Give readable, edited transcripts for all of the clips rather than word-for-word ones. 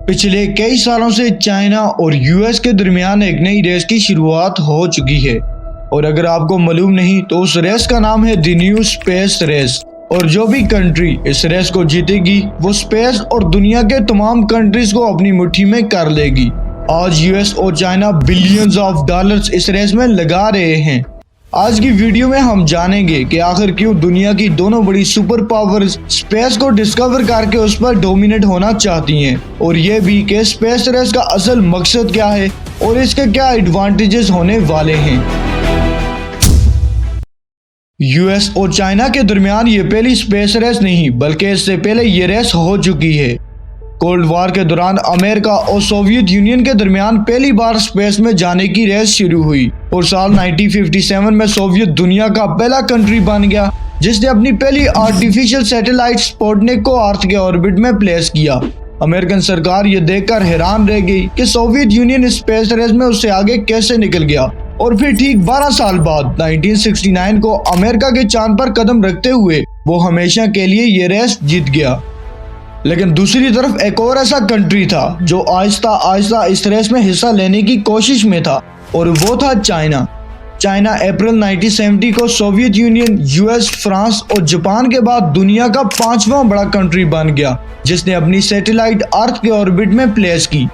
पिछले कई सालों से चाइना और यूएस के दरमियान एक नई रेस की शुरुआत हो चुकी है और अगर आपको मालूम नहीं तो उस रेस का नाम है द न्यू स्पेस रेस। और जो भी कंट्री इस रेस को जीतेगी वो स्पेस और दुनिया के तमाम कंट्रीज को अपनी मुट्ठी में कर लेगी। आज यूएस और चाइना बिलियंस ऑफ डॉलर्स इस रेस में लगा रहे हैं। आज की वीडियो में हम जानेंगे कि आखिर क्यों दुनिया की दोनों बड़ी सुपर पावर्स स्पेस को डिस्कवर करके उस पर डोमिनेट होना चाहती हैं और ये भी कि स्पेस रेस का असल मकसद क्या है और इसके क्या एडवांटेजेस होने वाले हैं। यूएस और चाइना के दरमियान ये पहली स्पेस रेस नहीं बल्कि इससे पहले ये रेस हो चुकी है। कोल्ड वॉर के दौरान अमेरिका और सोवियत यूनियन के दरमियान पहली बार स्पेस में जाने की रेस शुरू हुई और साल 1957 में सोवियत दुनिया का पहला कंट्री बन गया जिसने अपनी पहली आर्टिफिशियल सैटेलाइट स्पुतनिक को अर्थ के ऑर्बिट में प्लेस किया। अमेरिकन सरकार ये देखकर हैरान रह गई कि सोवियत यूनियन स्पेस रेस में उससे आगे कैसे निकल गया और फिर ठीक 12 साल बाद 1969 को अमेरिका के चांद पर कदम रखते हुए वो हमेशा के लिए ये रेस जीत गया। लेकिन दूसरी तरफ एक और ऐसा कंट्री था जो आहिस्ता आहिस्ता इस रेस में हिस्सा लेने की कोशिश में था और वो था चाइना। चाइना अप्रैल 1970 को सोवियत यूनियन, यूएस, फ्रांस और जापान के बाद दुनिया का 5वां बड़ा कंट्री बन गया जिसने अपनी सैटेलाइट अर्थ के ऑर्बिट में प्लेस की।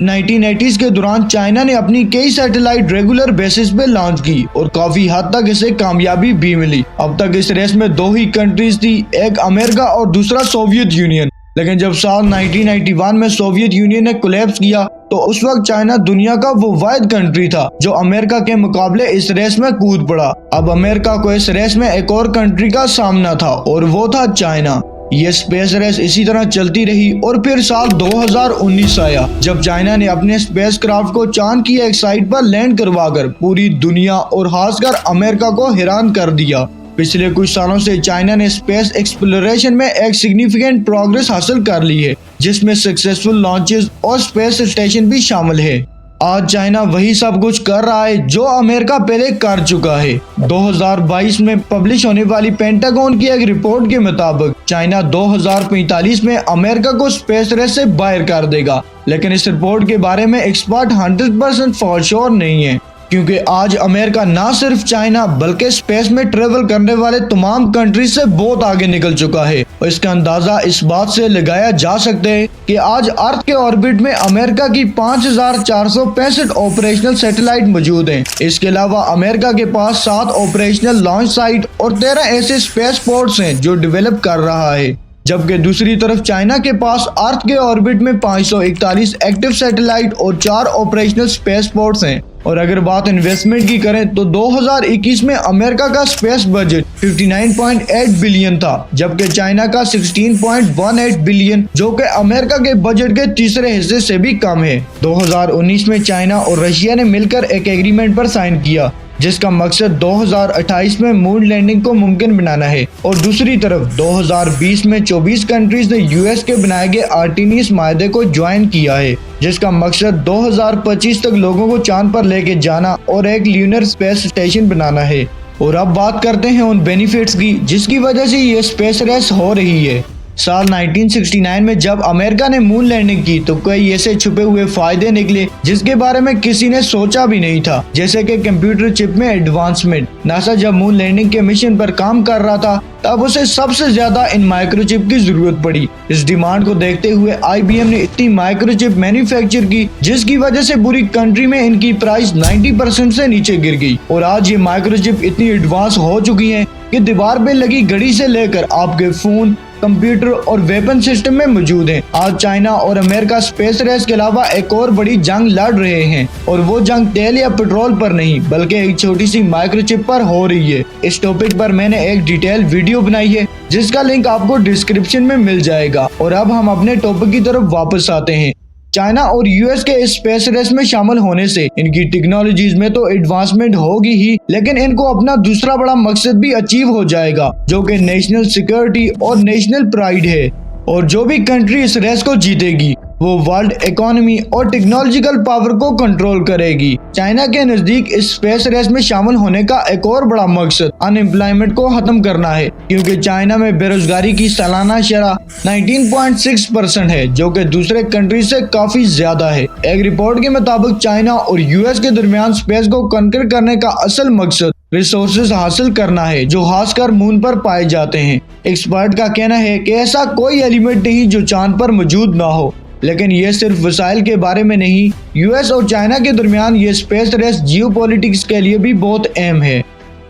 1980s के दौरान चाइना ने अपनी कई सैटेलाइट रेगुलर बेसिस पे लॉन्च की और काफी हद तक इसे कामयाबी भी मिली। अब तक इस रेस में 2 ही कंट्रीज थी, एक अमेरिका और दूसरा सोवियत यूनियन। लेकिन जब साल 1991 में सोवियत यूनियन ने कोलैप्स किया तो उस वक्त चाइना दुनिया का वो वाहिद कंट्री था जो अमेरिका के मुकाबले इस रेस में कूद पड़ा। अब अमेरिका को इस रेस में एक और कंट्री का सामना था और वो था चाइना। ये स्पेस रेस इसी तरह चलती रही और फिर साल 2019 आया जब चाइना ने अपने स्पेस क्राफ्ट को चांद की एक साइट पर लैंड करवाकर पूरी दुनिया और खासकर अमेरिका को हैरान कर दिया। पिछले कुछ सालों से चाइना ने स्पेस एक्सप्लोरेशन में एक सिग्निफिकेंट प्रोग्रेस हासिल कर ली है जिसमें सक्सेसफुल लॉन्चेस और स्पेस स्टेशन भी शामिल है। आज चाइना वही सब कुछ कर रहा है जो अमेरिका पहले कर चुका है। 2022 में पब्लिश होने वाली पेंटागन की एक रिपोर्ट के मुताबिक चाइना 2045 में अमेरिका को स्पेस रेस से बाहर कर देगा। लेकिन इस रिपोर्ट के बारे में एक्सपर्ट 100% फॉर श्योर नहीं है क्योंकि आज अमेरिका ना सिर्फ चाइना बल्कि स्पेस में ट्रेवल करने वाले तमाम कंट्रीज से बहुत आगे निकल चुका है और इसका अंदाजा इस बात से लगाया जा सकता है कि आज अर्थ के ऑर्बिट में अमेरिका की 5465 ऑपरेशनल सैटेलाइट मौजूद हैं। इसके अलावा अमेरिका के पास 7 ऑपरेशनल लॉन्च साइट और 13 ऐसे स्पेस पोर्ट्स हैं जो डेवलप कर रहा है, जबकि दूसरी तरफ चाइना के पास अर्थ के ऑर्बिट में 541 एक्टिव सैटेलाइट और 4 ऑपरेशनल स्पेस पोर्ट्स हैं। और अगर बात इन्वेस्टमेंट की करें तो 2021 में अमेरिका का स्पेस बजट 59.8 बिलियन था जबकि चाइना का 16.18 बिलियन जो कि अमेरिका के बजट के तीसरे हिस्से से भी कम है। 2019 में चाइना और रशिया ने मिलकर एक एग्रीमेंट पर साइन किया जिसका मकसद 2028 में मून लैंडिंग को मुमकिन बनाना है और दूसरी तरफ 2020 में 24 कंट्रीज ने यूएस के बनाए गए आर्टेमिस माहदे को ज्वाइन किया है जिसका मकसद 2025 तक लोगों को चांद पर लेके जाना और एक ल्यूनर स्पेस स्टेशन बनाना है। और अब बात करते हैं उन बेनिफिट्स की जिसकी वजह से ये स्पेस रेस हो रही है। साल 1969 में जब अमेरिका ने मून लैंडिंग की तो कई ऐसे छुपे हुए फायदे निकले जिसके बारे में किसी ने सोचा भी नहीं था, जैसे कि कंप्यूटर चिप में एडवांसमेंट। नासा जब मून लैंडिंग के मिशन पर काम कर रहा था तब उसे सबसे ज्यादा इन माइक्रोचिप की जरूरत पड़ी। इस डिमांड को देखते हुए IBM ने इतनी माइक्रोचिप मैन्युफैक्चर की जिसकी वजह से पूरी कंट्री में इनकी प्राइस 90% से नीचे गिर गई और आज ये माइक्रोचिप इतनी एडवांस हो चुकी हैं कि दीवार पे लगी घड़ी से लेकर आपके फोन, कंप्यूटर और वेपन सिस्टम में मौजूद हैं। आज चाइना और अमेरिका स्पेस रेस के अलावा एक और बड़ी जंग लड़ रहे हैं और वो जंग तेल या पेट्रोल पर नहीं बल्कि एक छोटी सी माइक्रोचिप पर हो रही है। इस टॉपिक पर मैंने एक डिटेल वीडियो बनाई है जिसका लिंक आपको डिस्क्रिप्शन में मिल जाएगा। और अब हम अपने टॉपिक की तरफ वापस आते हैं। चाइना और यूएस के इस स्पेस रेस में शामिल होने से इनकी टेक्नोलॉजीज में तो एडवांसमेंट होगी ही लेकिन इनको अपना दूसरा बड़ा मकसद भी अचीव हो जाएगा जो कि नेशनल सिक्योरिटी और नेशनल प्राइड है। और जो भी कंट्री इस रेस को जीतेगी वो वर्ल्ड इकोनॉमी और टेक्नोलॉजिकल पावर को कंट्रोल करेगी। चाइना के नजदीक इस स्पेस रेस में शामिल होने का एक और बड़ा मकसद अनएम्प्लॉयमेंट को खत्म करना है, क्योंकि चाइना में बेरोजगारी की सालाना शरह 19.6% है, जो कि दूसरे कंट्री से काफी ज्यादा है। एक रिपोर्ट के मुताबिक चाइना और यूएस के दरमियान स्पेस को कॉन्कर करने का असल मकसद रिसोर्सेज हासिल करना है, जो खासकर मून पर पाए जाते हैं। एक्सपर्ट का कहना है कि ऐसा कोई एलिमेंट नहीं जो चांद पर मौजूद ना हो, लेकिन ये सिर्फ वसाइल के बारे में नहीं, यूएस और चाइना के दरमियान ये स्पेस रेस जियोपॉलिटिक्स के लिए भी बहुत अहम है।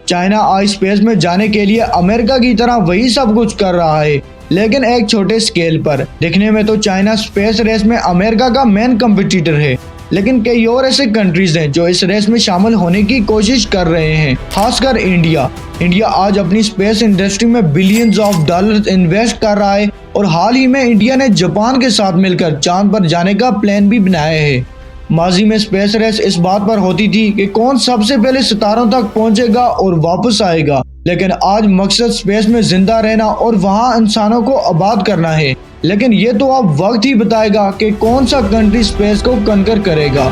चाइना आज स्पेस में जाने के लिए अमेरिका की तरह वही सब कुछ कर रहा है, लेकिन एक छोटे स्केल पर। दिखने में तो चाइना स्पेस रेस में अमेरिका का मेन कंपटीटर है, लेकिन कई और ऐसे कंट्रीज हैं जो इस रेस में शामिल होने की कोशिश कर रहे हैं, खासकर इंडिया। इंडिया आज अपनी स्पेस इंडस्ट्री में बिलियंस ऑफ डॉलर्स इन्वेस्ट कर रहा है और हाल ही में इंडिया ने जापान के साथ मिलकर चांद पर जाने का प्लान भी बनाया है। माजी में स्पेस रेस इस बात पर होती थी कि कौन सबसे पहले सितारों तक पहुंचेगा और वापस आएगा, लेकिन आज मकसद स्पेस में जिंदा रहना और वहां इंसानों को आबाद करना है। लेकिन ये तो अब वक्त ही बताएगा कि कौन सा कंट्री स्पेस को कॉन्कर करेगा।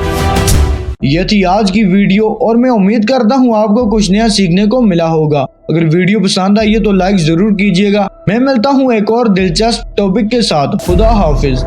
यह थी आज की वीडियो और मैं उम्मीद करता हूँ आपको कुछ नया सीखने को मिला होगा। अगर वीडियो पसंद आई है तो लाइक जरूर कीजिएगा। मैं मिलता हूँ एक और दिलचस्प टॉपिक के साथ। खुदा हाफिज।